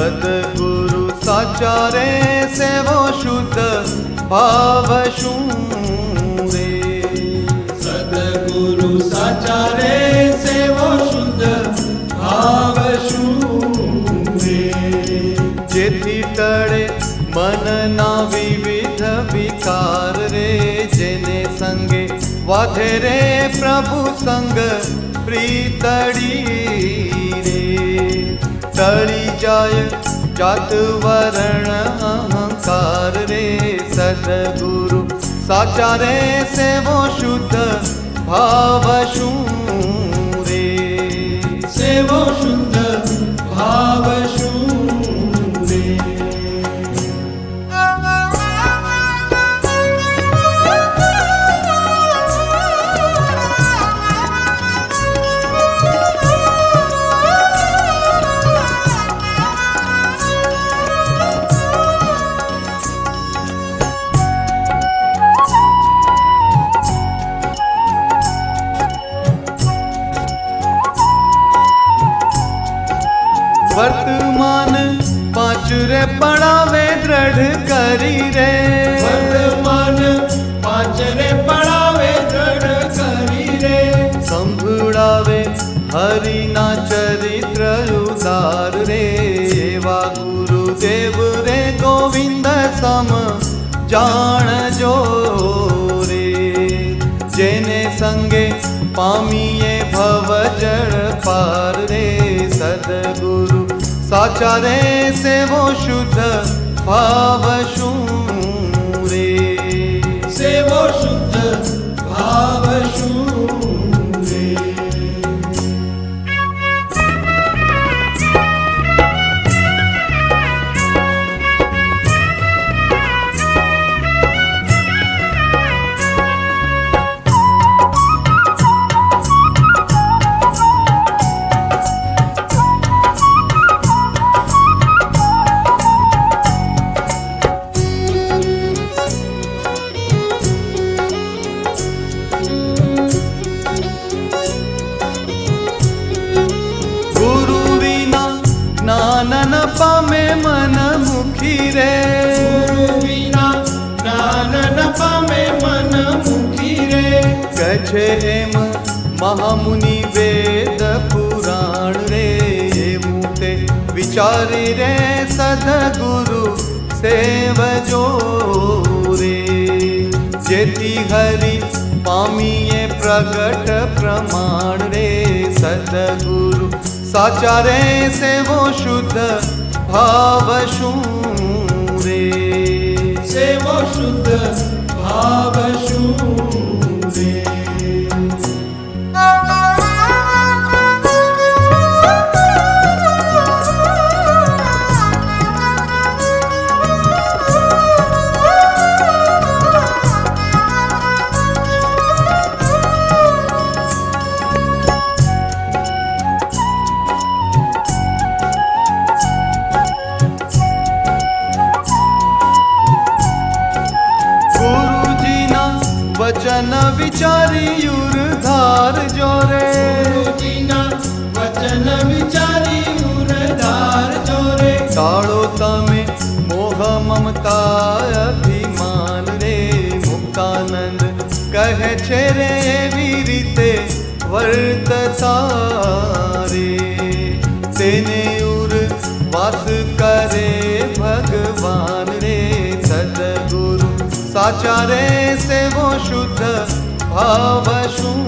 સદગુરુ સાચા રે સેવો શુદ્ધ ભાવ શું રે? સદગુરુ સાચા રે સેવો શુદ્ધ ભાવ શું રે? જેથી ટળે મનના વિવિધ વિકાર રે, જેને સંગે વાધે રે પ્રભુ સંગ પ્રીતડી રે. ટળી જાય જાત વરણ અહંકાર રે, સદગુરુ સાચા રે સેવો શુદ્ધ ભાવ શું રે? સેવો શુદ્ધ ભાવ શું રે? વર્તમાન પાંચ રે પડાવે દ્રઢ કરી રે. વર્તમાન પાંચ રે પડાવે દ્રઢ કરી રે. સંભળાવે હરિના ચરિત્ર ઉદાર રે, એવા ગુરુદેવ રે ગોવિંદ સમ જાણજો રે. જેને સંગે પામીએ ભવ જળ પાર રે, સદગુરુ સાચા રે સેવો શુદ્ધ ભાવ શું રે? સેવો શુદ્ધ ભાવ શું રે? જ્ઞાન પામે મન મુખી રે. ગુરુ વિના જ્ઞાન ન પામે મન મુખી રે. કહે છે એમ મહામુનિ વેદ પુરાણ રે, એવું તે વિચારી રે સદગુરુ સેવજો રે. જેથી હરિ પામીએ પ્રગટ પ્રમાણ રે, સદગુરુ સાચા રે સેવો શુદ્ધ ભાવ શું રે? સેવો શુદ્ધ ભાવ શું રે? વચન વિચારી યુરધાર જોરે. ગુરુજીના વચન વિચારી ઉરધાર જોરે. ટાળો તમે મોહ મમતા અભિમાન રે, મુક્તાનંદ કહે છે રે એવી રીતે વર્તતા રે. તેને ઉર વાસ કરે ભગવાન રે, સદગુરુ સાચા રે સેવો શુદ્ધ ભાવ શું